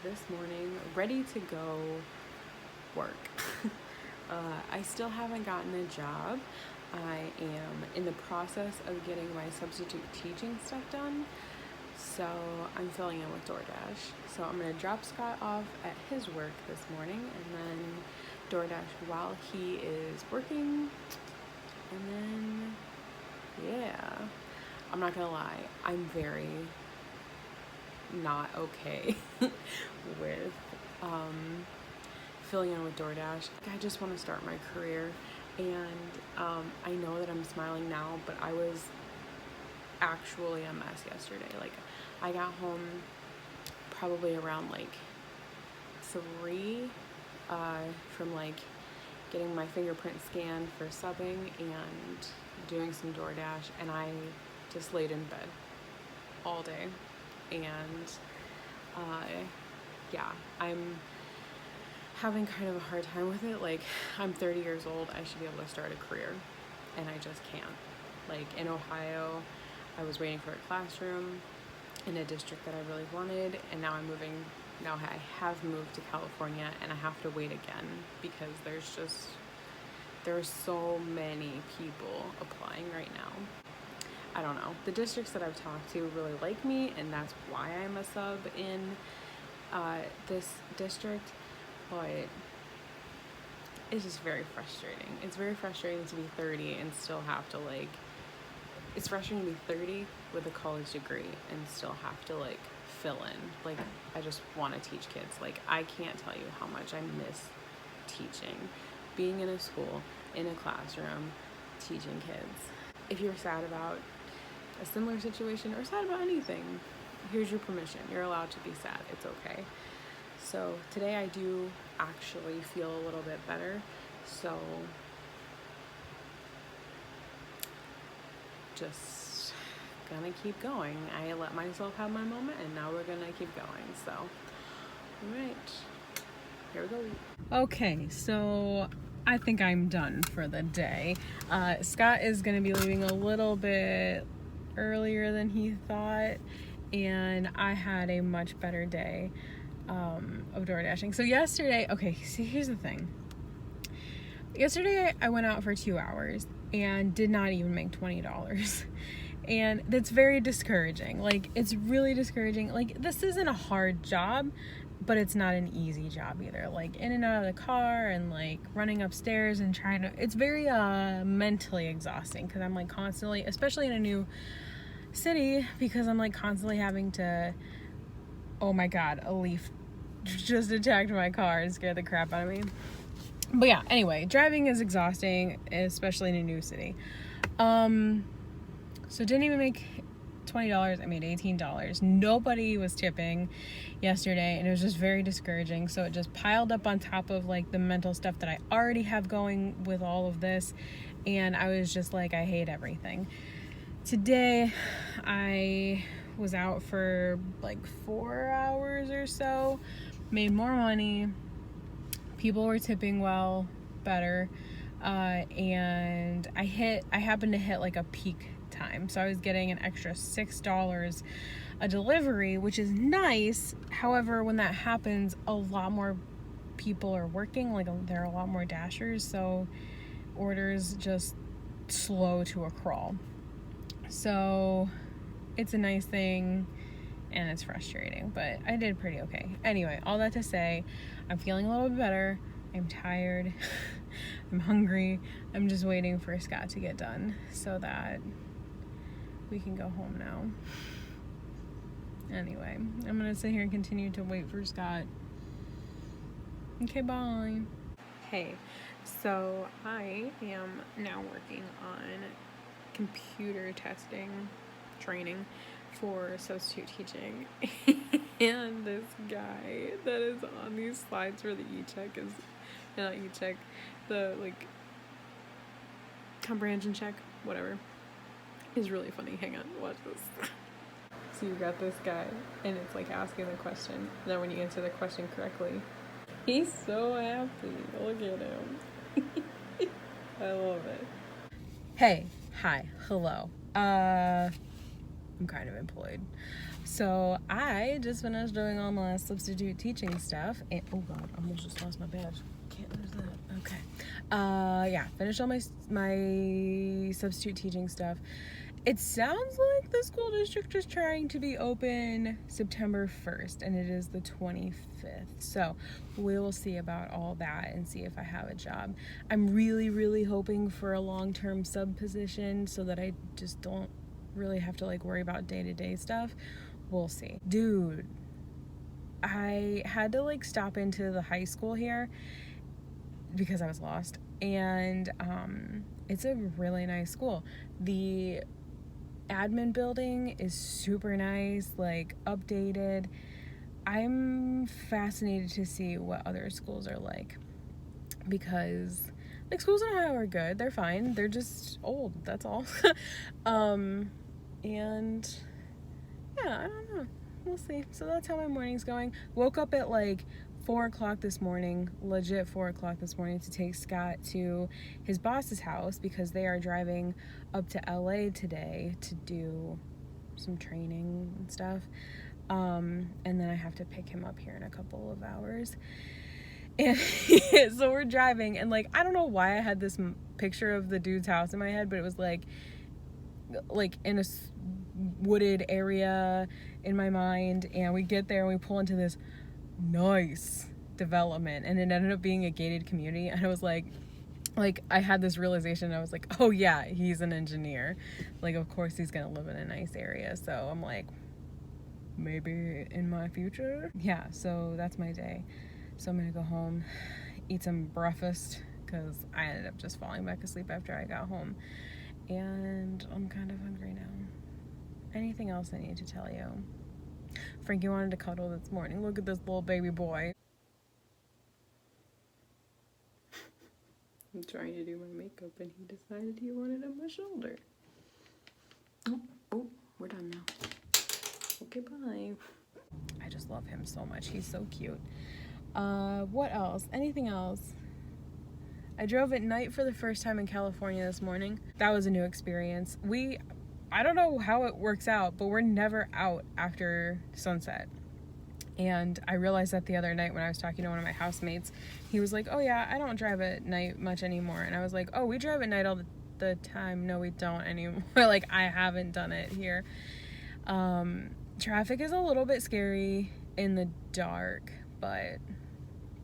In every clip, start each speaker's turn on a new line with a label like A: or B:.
A: this morning, ready to go work. I still haven't gotten a job. I am in the process of getting my substitute teaching stuff done. So I'm filling in with DoorDash. So I'm going to drop Scott off at his work this morning and then DoorDash while he is working. And then, yeah, I'm not going to lie, I'm very not okay with filling in with DoorDash. I just want to start my career, and I know that I'm smiling now, but I was actually a mess yesterday. Like, I got home probably around like 3 from like getting my fingerprint scanned for subbing and doing some DoorDash, and I just laid in bed all day. And yeah, I'm having kind of a hard time with it. Like, I'm 30 years old, I should be able to start a career, and I just can't. Like, in Ohio, I was waiting for a classroom in a district that I really wanted, and now I have moved to California, and I have to wait again because there are so many people applying right now. I don't know. The districts that I've talked to really like me, and that's why I'm a sub in this district, but it's just very frustrating. It's very frustrating to be 30 and still have to it's frustrating to be 30 with a college degree and still have to fill in. Like, I just want to teach kids. Like, I can't tell you how much I miss teaching, being in a school, in a classroom, teaching kids. If you're sad about a similar situation or sad about anything, here's your permission. You're allowed to be sad. It's okay. So today I do actually feel a little bit better. So just gonna keep going. I let myself have my moment, and now we're gonna keep going. So, all right, here we go. Okay, so I think I'm done for the day. Scott is gonna be leaving a little bit earlier than he thought, and I had a much better day of door dashing. So yesterday, okay, see, here's the thing. Yesterday I went out for 2 hours and did not even make $20. And that's very discouraging. Like, it's really discouraging. Like, this isn't a hard job, but it's not an easy job either. Like, in and out of the car and running upstairs and it's very mentally exhausting, because I'm constantly, especially in a new city, because I'm constantly having to, oh my god, a leaf just attacked my car and scared the crap out of me. But yeah, anyway, driving is exhausting, especially in a new city. So didn't even make $20. I made $18. Nobody was tipping yesterday, and it was just very discouraging. So it just piled up on top of the mental stuff that I already have going with all of this, and I was just I hate everything. Today I was out for 4 hours or so, made more money, people were tipping better, and I happened to hit a peak time, so I was getting an extra $6 a delivery, which is nice. However, when that happens, a lot more people are working, there are a lot more dashers, so orders just slow to a crawl. So it's a nice thing, and it's frustrating, but I did pretty okay. Anyway, all that to say, I'm feeling a little bit better. I'm tired. I'm hungry. I'm just waiting for Scott to get done so that we can go home now. Anyway, I'm gonna sit here and continue to wait for Scott. Okay, bye. Hey, so I am now working on computer testing training for substitute teaching, and this guy that is on these slides for the the comprehension check, whatever, is really funny. Hang on, watch this. So you got this guy, and it's asking the question, and then when you answer the question correctly, he's so happy. Look at him. I love it. Hey, hi, hello. I'm kind of employed. So I just finished doing all my substitute teaching stuff, and oh god, I almost just lost my badge. Can't lose that. Okay. Yeah, finished all my substitute teaching stuff. It sounds like the school district is trying to be open September 1st, and it is the 25th. So we will see about all that and see if I have a job. I'm really, really hoping for a long-term sub position so that I just don't really have to like worry about day-to-day stuff. We'll see. Dude, I had to like stop into the high school here because I was lost, and it's a really nice school. The admin building is super nice, like updated. I'm fascinated to see what other schools are like, because like schools in Ohio are good, they're fine, they're just old, that's all. And yeah, I don't know, we'll see. So that's how my morning's going. Woke up at like 4 o'clock this morning, legit 4 o'clock this morning, to take Scott to his boss's house because they are driving up to LA today to do some training and stuff. And then I have to pick him up here in a couple of hours. And so we're driving, and like, I don't know why I had this picture of the dude's house in my head, but it was like in a wooded area in my mind, and we get there and we pull into this nice development, and it ended up being a gated community, and I was like I had this realization. I was like, oh yeah, he's an engineer, like of course he's gonna live in a nice area. So I'm like, maybe in my future. Yeah, so that's my day. So I'm gonna go home, eat some breakfast, because I ended up just falling back asleep after I got home, and I'm kind of hungry now. Anything else I need to tell you? Frankie wanted to cuddle this morning. Look at this little baby boy. I'm trying to do my makeup, and he decided he wanted it on my shoulder. Oh, we're done now. Okay, bye. I just love him so much. He's so cute. What else? Anything else? I drove at night for the first time in California this morning. That was a new experience. I don't know how it works out, but we're never out after sunset. And I realized that the other night when I was talking to one of my housemates. He was like, oh yeah, I don't drive at night much anymore. And I was like, oh, we drive at night all the time. No, we don't anymore. Like, I haven't done it here. Traffic is a little bit scary in the dark, but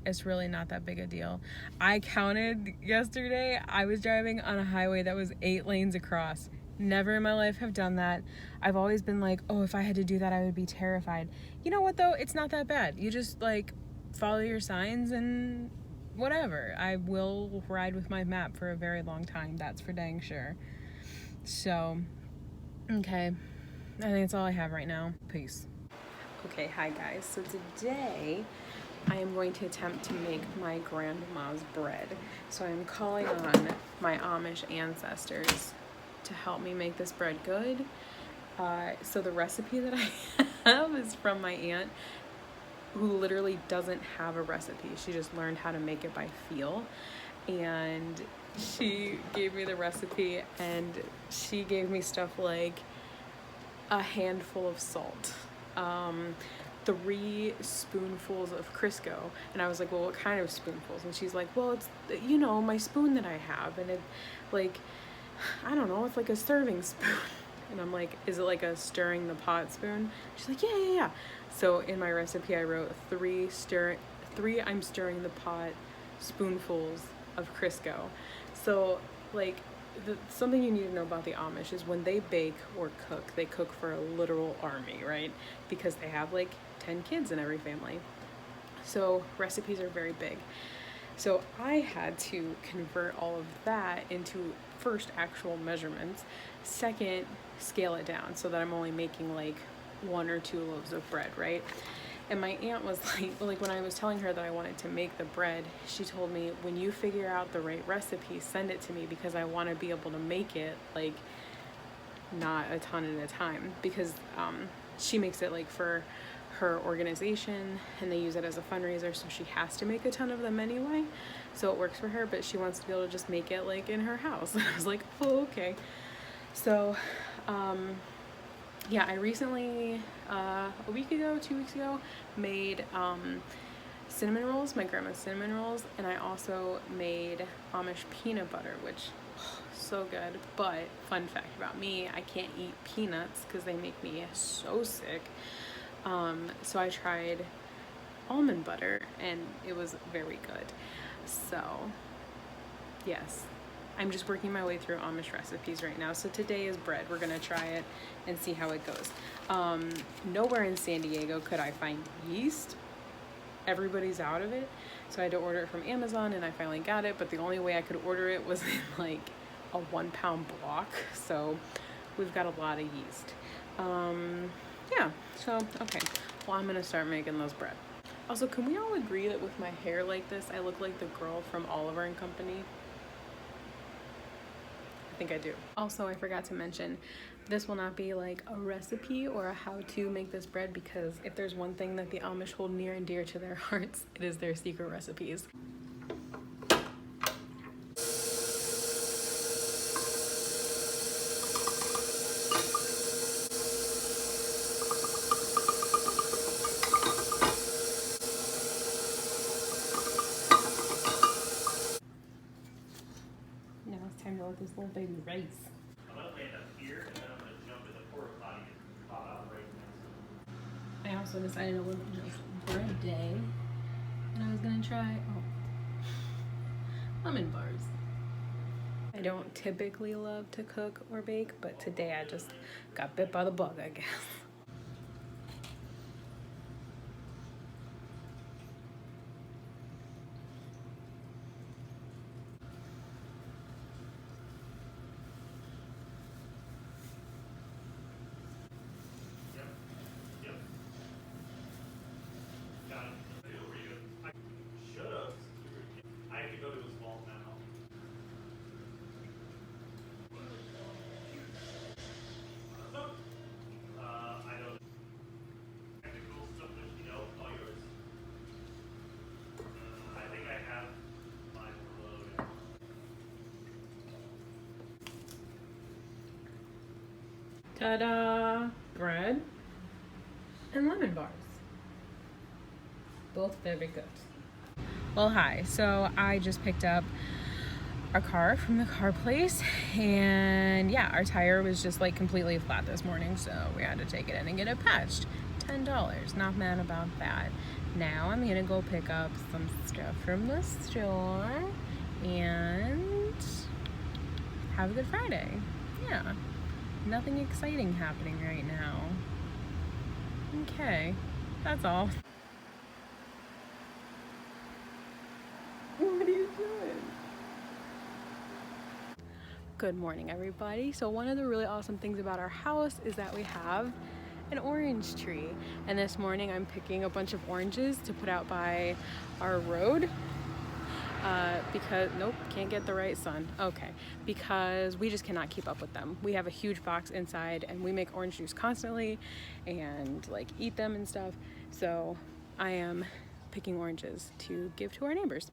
A: it's really not that big a deal. I counted yesterday. I was driving on a highway that was 8 lanes across. Never in my life have done that. I've always been like, oh, if I had to do that, I would be terrified. You know what, though? It's not that bad. You just, like, follow your signs and whatever. I will ride with my map for a very long time. That's for dang sure. So, okay. I think that's all I have right now. Peace. Okay, hi guys. So today I am going to attempt to make my grandma's bread. So I'm calling on my Amish ancestors to help me make this bread good. So the recipe that I have is from my aunt, who literally doesn't have a recipe. She just learned how to make it by feel. And she gave me the recipe, and she gave me stuff like a handful of salt, 3 spoonfuls of Crisco. And I was like, well, what kind of spoonfuls? And she's like, well, it's, you know, my spoon that I have. And it, like, I don't know, it's like a serving spoon. And I'm like, is it like a stirring the pot spoon? She's like, yeah. So in my recipe, I wrote 3 I'm stirring the pot spoonfuls of Crisco. So, like, something you need to know about the Amish is when they bake or cook, they cook for a literal army, right? Because they have like 10 kids in every family. So recipes are very big. So I had to convert all of that into, first, actual measurements, second, scale it down so that I'm only making like 1 or 2 loaves of bread, right? And my aunt was like when I was telling her that I wanted to make the bread, she told me, when you figure out the right recipe, send it to me, because I want to be able to make it like not a ton at a time, because she makes it like for her organization and they use it as a fundraiser, so she has to make a ton of them anyway, so it works for her, but she wants to be able to just make it like in her house. And I was like, oh, okay. So yeah, I recently, a week ago, 2 weeks ago, made cinnamon rolls, my grandma's cinnamon rolls, and I also made Amish peanut butter, which so good. But fun fact about me, I can't eat peanuts because they make me so sick. So I tried almond butter and it was very good. So yes, I'm just working my way through Amish recipes right now. So today is bread. We're gonna try it and see how it goes. Nowhere in San Diego could I find yeast. Everybody's out of it. So I had to order it from Amazon and I finally got it, but the only way I could order it was in like a 1 pound block. So we've got a lot of yeast. Yeah, so, okay. Well, I'm gonna start making those bread. Also, can we all agree that with my hair like this, I look like the girl from Oliver and Company? I think I do. Also, I forgot to mention, this will not be like a recipe or a how to make this bread, because if there's one thing that the Amish hold near and dear to their hearts, it is their secret recipes. Now it's time to let this little baby race.
B: I'm gonna land up here and then I'm gonna jump in the porta potty and pop out right next to it.
A: I also decided it wasn't just bread day, and I was gonna try lemon bars. I don't typically love to cook or bake, but today I just got bit by the bug, I guess.
B: Yep. Yep. Got it. Where you go? I should've. I have to go to his vault now. I don't. Technical stuff that you know, all yours. I think I have mine loaded.
A: Ta-da! Bread and lemon bars. Both very good. Well, hi. So I just picked up our car from the car place, and yeah, our tire was just like completely flat this morning, so we had to take it in and get it patched. $10. Not mad about that. Now I'm gonna go pick up some stuff from the store and have a good Friday. Yeah. Nothing exciting happening right now. Okay, that's all. What are you doing? Good morning, everybody. So one of the really awesome things about our house is that we have an orange tree. And this morning I'm picking a bunch of oranges to put out by our road. Because, nope, can't get the right sun. Okay, because we just cannot keep up with them. We have a huge box inside and we make orange juice constantly and like eat them and stuff. So I am picking oranges to give to our neighbors.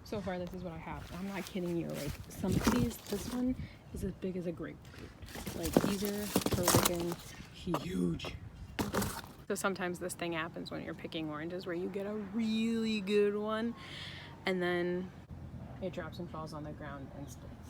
A: So far, this is what I have. I'm not kidding you. Like, some of these, this one is as big as a grapefruit. Like, these are freaking huge. So sometimes this thing happens when you're picking oranges where you get a really good one and then it drops and falls on the ground and splits.